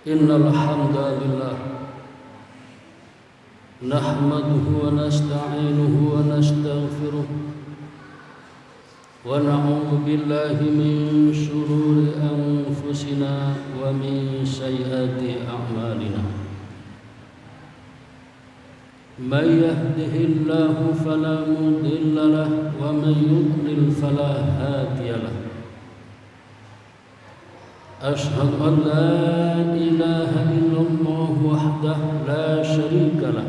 Innal hamdalillah nahmaduhu wa nasta'inuhu wa nastaghfiruh wa na'udzu billahi min shururi anfusina wa min sayyiati a'malina. Man yahdihillahu fala mudilla lahu wa man yudlil fala hadiya lahu. أشهد أن لا إله إلا الله وحده لا شريك له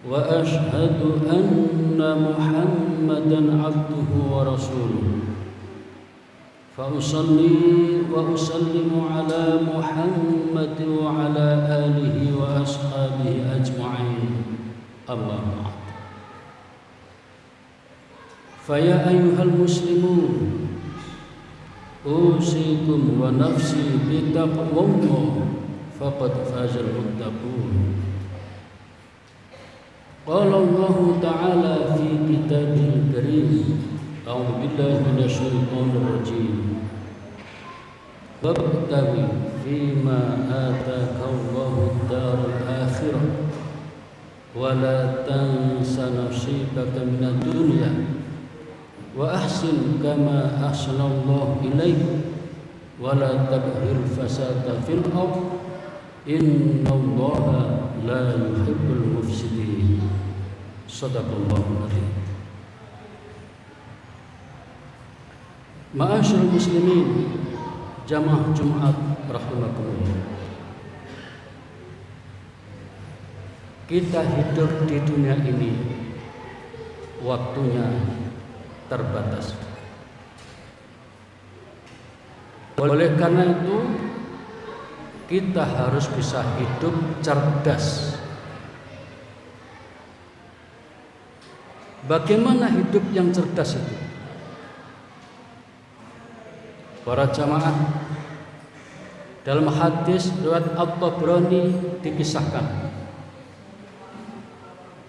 وأشهد أن محمدا عبده ورسوله فأصلي وأسلم على محمد وعلى آله وأصحابه أجمعين أما بعد فيا أيها المسلمون أوصيكم ونفسي بتقوى الله فقد فاز المتقون. قال الله تعالى في كتابه الكريم أعوذ بالله من الشيطان الرجيم وابتغ فيما آتاك الله الدار الآخرة ولا تنس نصيبك من الدنيا وأحسن كما أحسن الله إليك ولا تبغ الفساد في الأرض إن الله لا يحب المفسدين. صدق الله العظيم. Ma'asyiral muslimin jamaah Jumat rahimakumullah. Kita hidup di dunia ini waktunya terbatas. Oleh karena itu kita harus bisa hidup cerdas. Bagaimana hidup yang cerdas itu? Para jamaah, dalam hadis riwayat At-Tabrani dikisahkan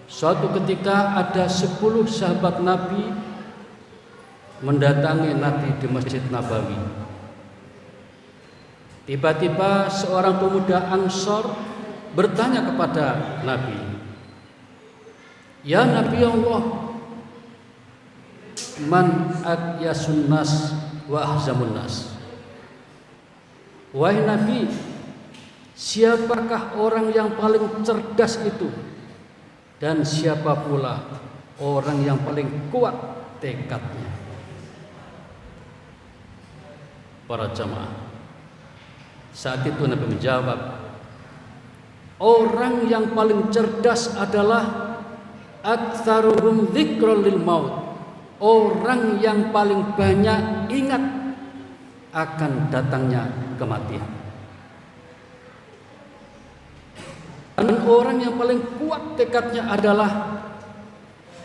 suatu ketika ada 10 sahabat Nabi mendatangi Nabi di Masjid Nabawi. Tiba-tiba seorang pemuda Ansor bertanya kepada Nabi, "Ya Nabi Allah, man aqyasun nas wa ahzamun nas?" Wahai Nabi, siapakah orang yang paling cerdas itu? Dan siapa pula orang yang paling kuat tekadnya? Para jamaah, saat itu Nabi menjawab, orang yang paling cerdas adalah aktsaruhum dzikran lil maut, orang yang paling banyak ingat akan datangnya kematian. Dan orang yang paling kuat tekadnya adalah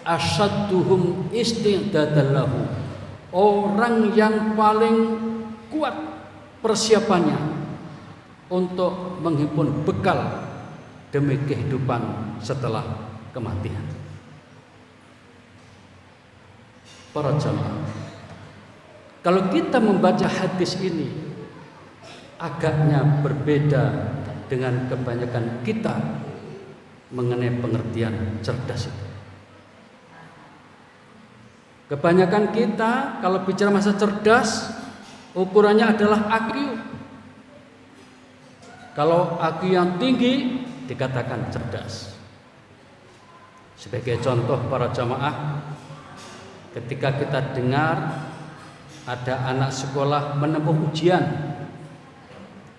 asyadduhum isti'dadan lahu, orang yang paling kuat persiapannya untuk menghimpun bekal demi kehidupan setelah kematian. Para jamaah, kalau kita membaca hadis ini agaknya berbeda dengan kebanyakan kita mengenai pengertian cerdas itu. Kebanyakan kita kalau bicara masa cerdas ukurannya adalah IQ. Kalau IQ yang tinggi dikatakan cerdas. Sebagai contoh para jamaah, ketika kita dengar ada anak sekolah menempuh ujian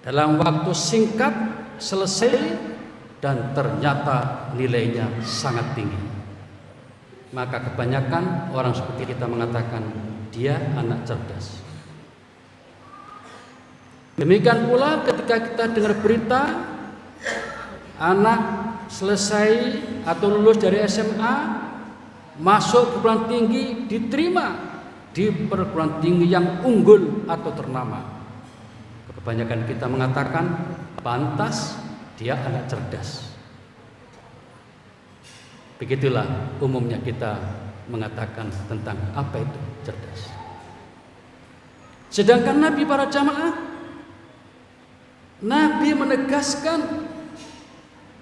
dalam waktu singkat selesai dan ternyata nilainya sangat tinggi, maka kebanyakan orang seperti kita mengatakan dia anak cerdas. Demikian pula ketika kita dengar berita anak selesai atau lulus dari SMA, masuk perguruan tinggi, diterima di perguruan tinggi yang unggul atau ternama, kebanyakan kita mengatakan pantas dia anak cerdas. Begitulah umumnya kita mengatakan tentang apa itu cerdas. Sedangkan Nabi, para jamaah, Nabi menegaskan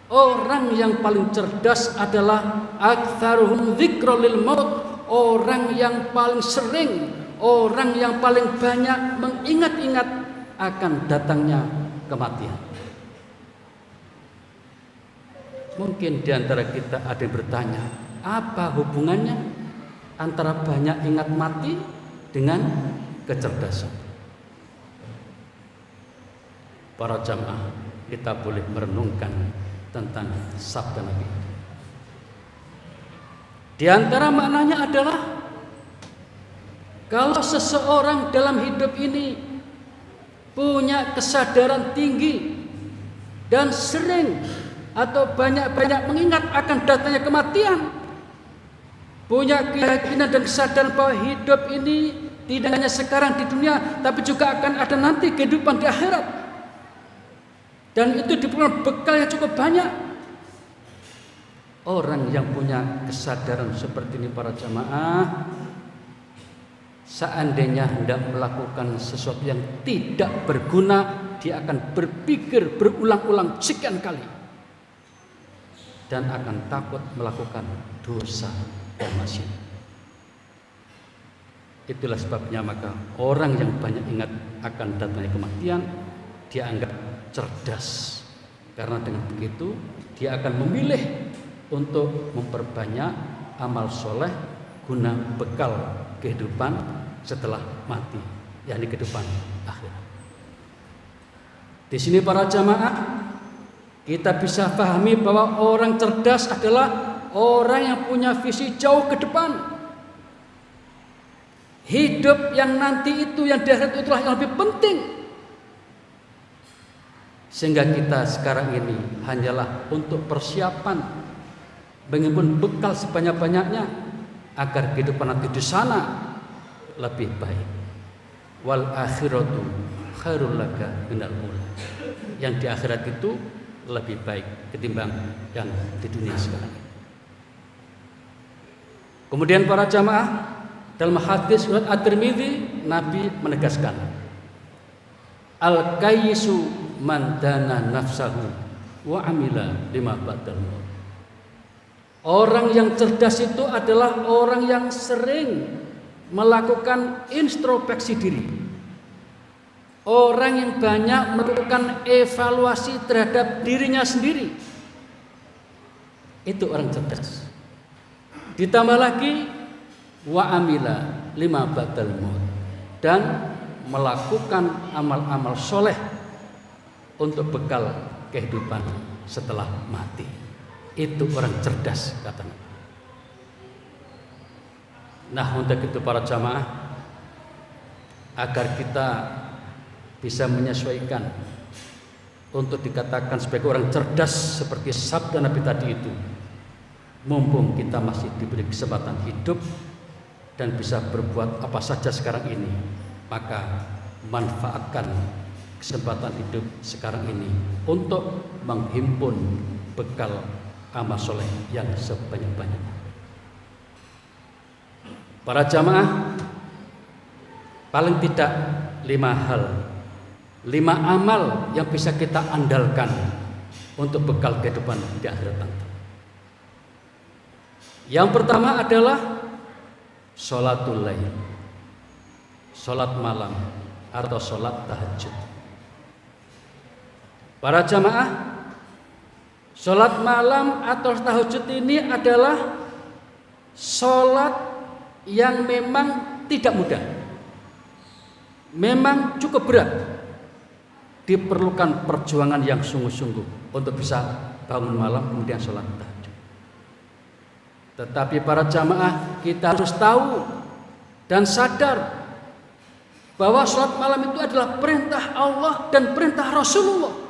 orang yang paling cerdas adalah aktsaruhum dzikra lil maut, orang yang paling sering, orang yang paling banyak mengingat-ingat akan datangnya kematian. Mungkin di antara kita ada yang bertanya, apa hubungannya antara banyak ingat mati dengan kecerdasan? Para jamaah, kita boleh merenungkan tentang sabda Nabi. Di antara maknanya adalah kalau seseorang dalam hidup ini punya kesadaran tinggi dan sering atau banyak-banyak mengingat akan datangnya kematian, punya keyakinan dan kesadaran bahwa hidup ini tidak hanya sekarang di dunia, tapi juga akan ada nanti kehidupan di akhirat, dan itu diperlukan bekal yang cukup banyak. Orang yang punya kesadaran seperti ini, para jamaah, seandainya hendak melakukan sesuatu yang tidak berguna, dia akan berpikir berulang-ulang sekian kali dan akan takut melakukan dosa dan maksiat. Itulah sebabnya maka orang yang banyak ingat akan datangnya kematian dianggap cerdas, karena dengan begitu dia akan memilih untuk memperbanyak amal soleh guna bekal kehidupan setelah mati, yakni kehidupan akhirat. Di sini para jamaah, kita bisa pahami bahwa orang cerdas adalah orang yang punya visi jauh ke depan. Hidup yang nanti itu, yang di akhirat itulah yang lebih penting. Sehingga kita sekarang ini hanyalah untuk persiapan, mengimpun bekal sebanyak-banyaknya agar kehidupan nanti di sana lebih baik. Wal akhiratu khairul laka minal ula. Yang di akhirat itu lebih baik ketimbang yang di dunia sekarang. Kemudian para jamaah, dalam hadis riwayat At-Tirmidzi, Nabi menegaskan, al-qayyisu man dana nafsahu wa amila lima ba'dal maut. Orang yang cerdas itu adalah orang yang sering melakukan introspeksi diri, orang yang banyak melakukan evaluasi terhadap dirinya sendiri. Itu orang cerdas. Ditambah lagi wa amila lima ba'dal maut, dan melakukan amal-amal soleh untuk bekal kehidupan setelah mati. Itu orang cerdas, kata Nabi. Nah, untuk itu para jamaah, agar kita bisa menyesuaikan untuk dikatakan sebagai orang cerdas seperti sabda Nabi tadi itu, mumpung kita masih diberi kesempatan hidup dan bisa berbuat apa saja sekarang ini, maka manfaatkan kesempatan hidup sekarang ini untuk menghimpun bekal amal soleh yang sebanyak-banyaknya. Para jamaah, paling tidak 5 amal yang bisa kita andalkan untuk bekal kehidupan di akhirat nanti. Yang pertama adalah sholatul lail, sholat malam atau sholat tahajud. Para jamaah, sholat malam atau tahajud ini adalah sholat yang memang tidak mudah, memang cukup berat. Diperlukan perjuangan yang sungguh-sungguh untuk bisa bangun malam kemudian sholat tahajud. Tetapi para jamaah, kita harus tahu dan sadar bahwa sholat malam itu adalah perintah Allah dan perintah Rasulullah.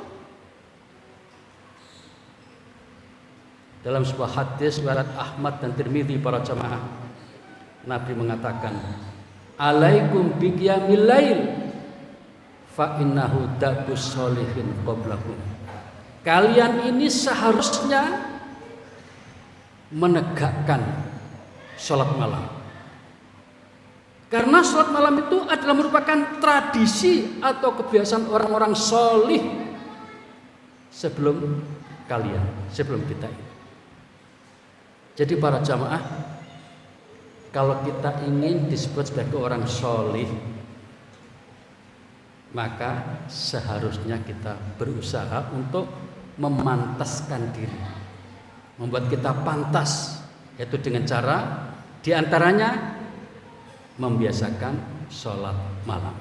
Dalam sebuah hadis riwayat Ahmad dan Tirmidzi, para jamaah, Nabi mengatakan, alaikum biqiyamil lail fa innahu dabus sholihin qablakum. Kalian ini seharusnya menegakkan sholat malam, karena sholat malam itu adalah merupakan tradisi atau kebiasaan orang-orang sholih sebelum kalian, sebelum kita ini. Jadi para jamaah, kalau kita ingin disebut sebagai orang solih, maka seharusnya kita berusaha untuk memantaskan diri, membuat kita pantas, yaitu dengan cara diantaranya membiasakan sholat malam.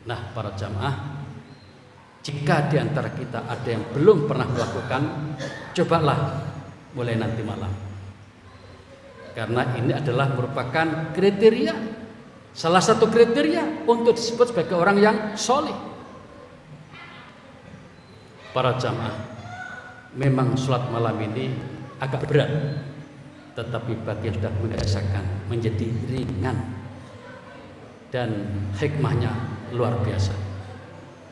Nah para jamaah, jika diantara kita ada yang belum pernah melakukan, cobalah mulai nanti malam, karena ini adalah merupakan kriteria, salah satu kriteria untuk disebut sebagai orang yang soleh. Para jamaah, memang sholat malam ini agak berat, tetapi bagi yang sudah membiasakan menjadi ringan dan hikmahnya luar biasa.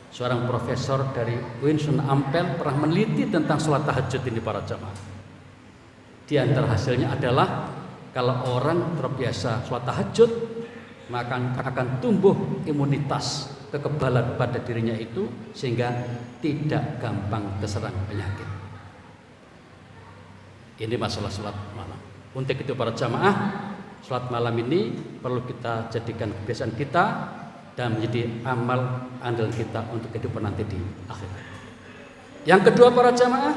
Seorang profesor dari Winston Ampel pernah meneliti tentang sholat tahajud ini para jamaah. Di antara hasilnya adalah kalau orang terbiasa sholat tahajud, maka akan tumbuh imunitas, kekebalan pada dirinya itu, sehingga tidak gampang terserang penyakit. Ini masalah sholat malam. Untuk itu para jamaah, sholat malam ini perlu kita jadikan kebiasaan kita dan menjadi amal andalan kita untuk kehidupan nanti di akhirat. Yang kedua para jamaah,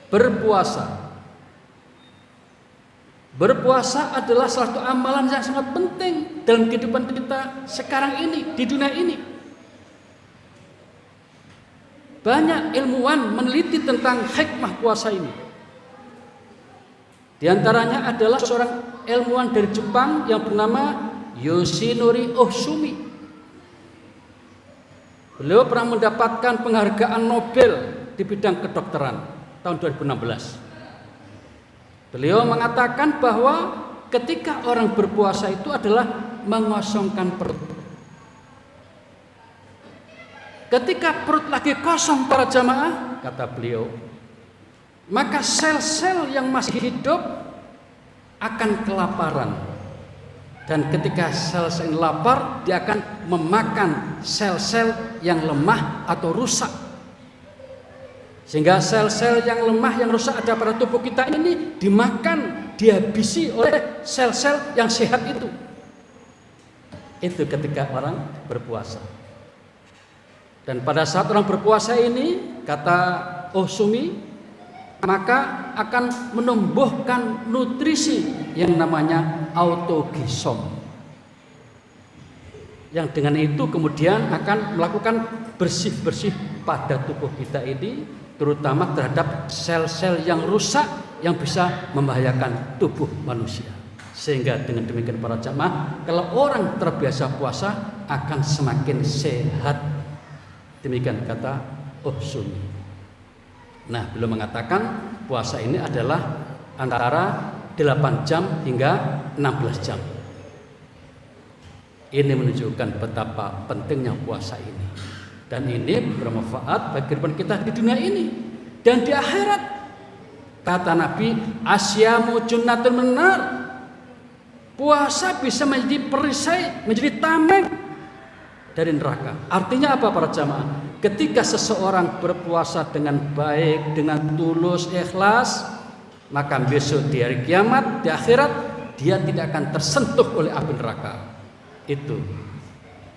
berpuasa. Berpuasa adalah salah satu amalan yang sangat penting dalam kehidupan kita sekarang ini, di dunia ini. Banyak ilmuwan meneliti tentang hikmah puasa ini. Di antaranya adalah seorang ilmuwan dari Jepang yang bernama Yoshinori Ohsumi. Beliau pernah mendapatkan penghargaan Nobel di bidang kedokteran tahun 2016. Beliau mengatakan bahwa ketika orang berpuasa itu adalah mengosongkan perut. Ketika perut lagi kosong para jamaah, kata beliau, maka sel-sel yang masih hidup akan kelaparan. Dan ketika sel-sel lapar, dia akan memakan sel-sel yang lemah atau rusak. Sehingga sel-sel yang lemah, yang rusak ada pada tubuh kita ini dimakan, dihabisi oleh sel-sel yang sehat itu. Itu ketika orang berpuasa. Dan pada saat orang berpuasa ini, kata Ohsumi, maka akan menumbuhkan nutrisi yang namanya autogisom. Yang dengan itu kemudian akan melakukan bersih-bersih pada tubuh kita ini, terutama terhadap sel-sel yang rusak yang bisa membahayakan tubuh manusia. Sehingga dengan demikian para jamaah, kalau orang terbiasa puasa akan semakin sehat. Demikian kata Ohsumi. Nah, beliau mengatakan puasa ini adalah antara 8 jam hingga 16 jam. Ini menunjukkan betapa pentingnya puasa ini. Dan ini bermanfaat bagi kehidupan kita di dunia ini dan di akhirat. Kata Nabi, asyamu junnatun minar. Puasa bisa menjadi perisai, menjadi tameng dari neraka. Artinya apa para jamaah? Ketika seseorang berpuasa dengan baik, dengan tulus, ikhlas, maka besok di hari kiamat, di akhirat, dia tidak akan tersentuh oleh api neraka. Itu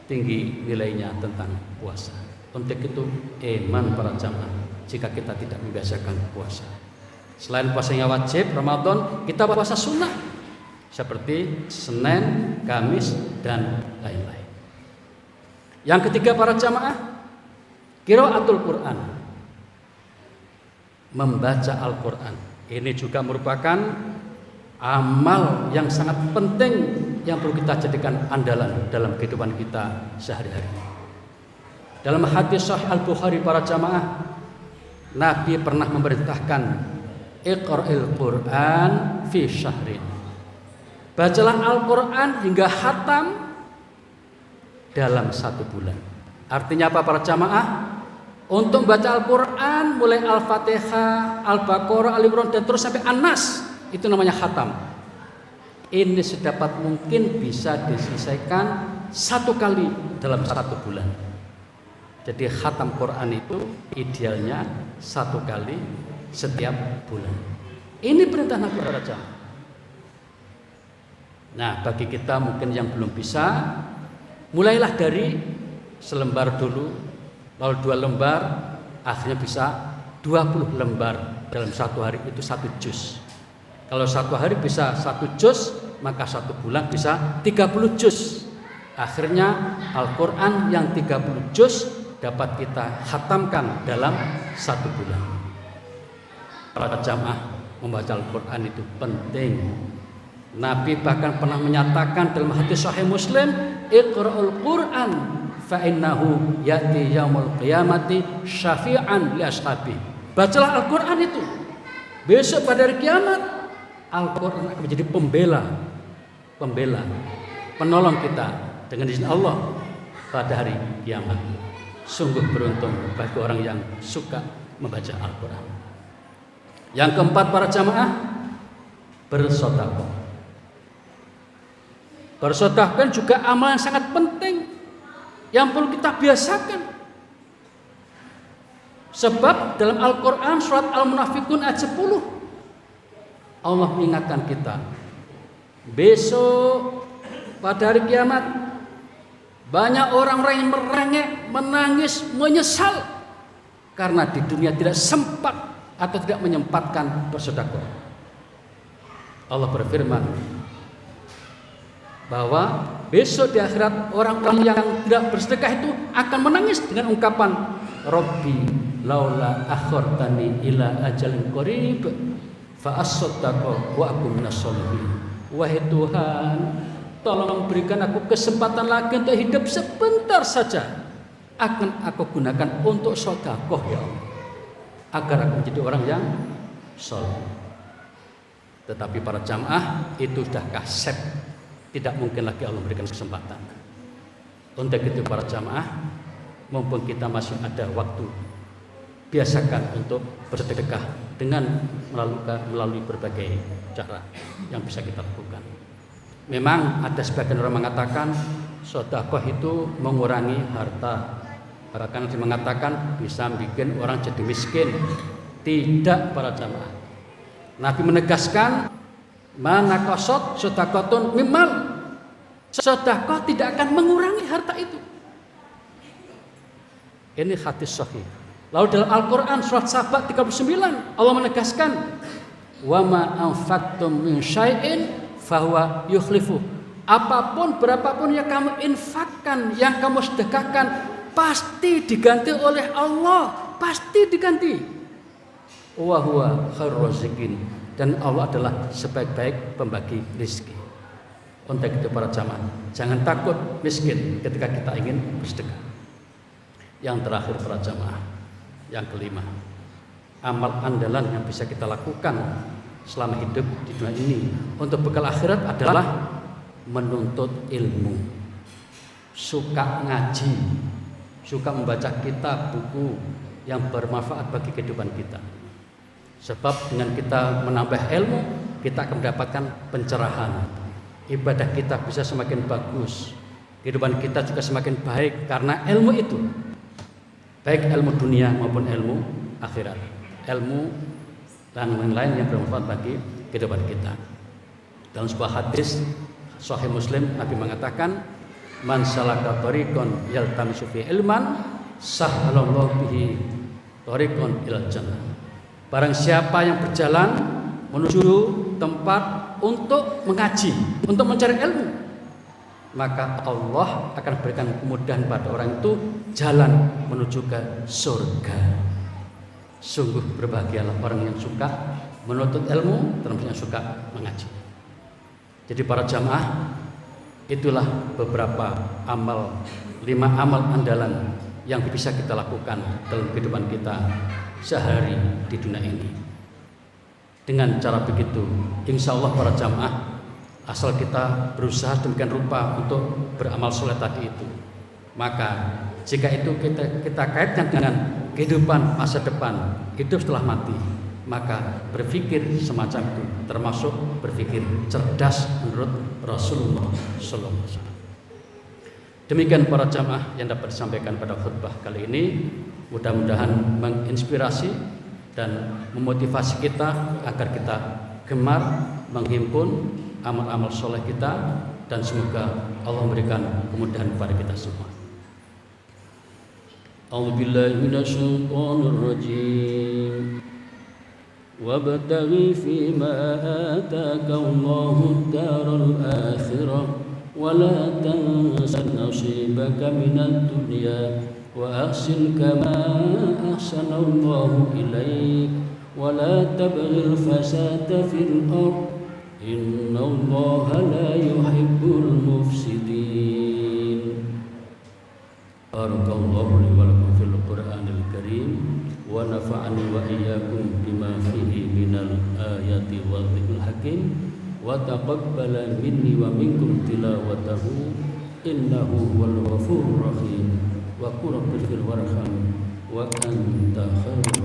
tinggi nilainya tentang puasa. Untuk itu iman para jamaah jika kita tidak membiasakan puasa. Selain puasa yang wajib Ramadan, kita puasa sunnah seperti Senin, Kamis dan lain-lain. Yang ketiga para jamaah, qiraatul Quran. Membaca Al-Quran. Ini juga merupakan amal yang sangat penting yang perlu kita jadikan andalan dalam kehidupan kita sehari-hari. Dalam hadis Sahih Al-Bukhari para jamaah, Nabi pernah memerintahkan Iqra'il Quran fi syahrin. Bacalah Al-Quran hingga khatam dalam 1 bulan. Artinya apa para jamaah? Untuk baca Al-Quran mulai Al-Fatihah, Al-Baqarah, Al-Imran dan terus sampai An-Nas, itu namanya khatam. Ini sedapat mungkin bisa diselesaikan 1 kali dalam 1 bulan. Jadi khatam Quran itu idealnya 1 kali setiap bulan. Ini perintah Nabi para jamaah. Nah, bagi kita mungkin yang belum bisa, mulailah dari selembar dulu, lalu 2 lembar, akhirnya bisa 20 lembar dalam 1 hari, itu 1 juz. Kalau 1 hari bisa 1 juz, maka 1 bulan bisa 30 juz. Akhirnya Al-Quran yang 30 juz dapat kita khatamkan dalam 1 bulan. Para jamaah, membaca Al-Quran itu penting. Nabi bahkan pernah menyatakan dalam hadis Sahih Muslim, Iqra'ul Quran fa innahu ya'ti yaumul qiyamati syafi'an li ashabi. Bacalah Al-Quran itu. Besok pada hari kiamat Al-Quran akan menjadi pembela, penolong kita dengan izin Allah pada hari kiamat. Sungguh beruntung bagi orang yang suka membaca Al-Quran. Yang keempat, para jamaah, bersedekah. Bersedekah juga amalan sangat penting yang perlu kita biasakan. Sebab dalam Al-Quran surat Al-Munafikun ayat 10 Allah mengingatkan kita, besok pada hari kiamat banyak orang-orang yang merengek, menangis, menyesal karena di dunia tidak sempat atau tidak menyempatkan bersedekah. Allah berfirman bahwa besok di akhirat orang-orang yang tidak bersedekah itu akan menangis dengan ungkapan, Rabbi laula akhartani ila ajalin qarib fa asaddaqa wa akum minasholihin. Wahai Tuhan, tolong berikan aku kesempatan lagi untuk hidup sebentar saja, akan aku gunakan untuk sedekah ya Allah, agar aku menjadi orang yang saleh. Tetapi para jamaah, itu sudah kaset, tidak mungkin lagi Allah memberikan kesempatan. Untuk itu para jamaah, mumpung kita masih ada waktu, biasakan untuk bersedekah dengan melalui berbagai cara yang bisa kita lakukan. Memang ada sebagian orang mengatakan sedekah itu mengurangi harta, bahkan mengatakan bisa bikin orang jadi miskin. Tidak, para jamaah. Nabi menegaskan, mana qasad sedekatun mimmal. Sedekah tidak akan mengurangi harta itu. Ini hadis sahih. Lalu dalam Al-Quran surat Saba 39 Allah menegaskan, wa ma anfaqtum min syai'in fahuwa yukhlifu. Apapun berapapun yang kamu infakkan, yang kamu sedekahkan, pasti diganti oleh Allah, pasti diganti. Wa huwa khairur raziqin, dan Allah adalah sebaik-baik pembagi rezeki. Untuk itu para jamaah, jangan takut miskin ketika kita ingin bersedekah. Yang terakhir para jamaah, yang kelima, amal andalan yang bisa kita lakukan selama hidup di dunia ini untuk bekal akhirat adalah menuntut ilmu, suka ngaji, suka membaca kitab, buku yang bermanfaat bagi kehidupan kita. Sebab dengan kita menambah ilmu, kita akan mendapatkan pencerahan. Ibadah kita bisa semakin bagus, kehidupan kita juga semakin baik karena ilmu itu, baik ilmu dunia maupun ilmu akhirat, ilmu dan lain-lain yang bermanfaat bagi kehidupan kita. Dalam sebuah hadis Sahih Muslim, Nabi mengatakan, man salaka tariqan yaltamisu fi ilman sahhalallahu bihi tariqan ilal jannah. Barang siapa yang berjalan menuju tempat untuk mengaji, untuk mencari ilmu, maka Allah akan berikan kemudahan pada orang itu jalan menuju ke surga. Sungguh berbahagialah orang yang suka menuntut ilmu, termasuk yang suka mengaji. Jadi para jamaah, itulah beberapa amal, 5 amal andalan yang bisa kita lakukan dalam kehidupan kita sehari di dunia ini. Dengan cara begitu, insya Allah para jamaah, asal kita berusaha demikian rupa untuk beramal soleh tadi itu, maka jika itu kita kaitkan dengan kehidupan masa depan, hidup setelah mati, maka berpikir semacam itu termasuk berpikir cerdas menurut Rasulullah SAW. Demikian para jamaah yang dapat disampaikan pada khutbah kali ini. Mudah-mudahan menginspirasi dan memotivasi kita agar kita gemar menghimpun amal-amal soleh kita, dan semoga Allah memberikan kemudahan kepada kita semua. A'udzubillahi minasyaitonir rajim. Wabtaghi fima ataka Allahu ad-daral akhirah wa la tansa nasibaka minad dunya wa ahsin kama ahsana Allahu ilaik wa la tabghil fasada fil ardh inna Allaha la yuhibbul mufsidin. Barakallahu li wa lakum fil Qur'anil Karim wa nafa'ani wa iyyakum bima fihi minal ayati wal dhikril hakim wa taqabbala minni wa minkum tilawatahu innahu huwal ghafurur rahim wa qul rabbil warham wa anta khairul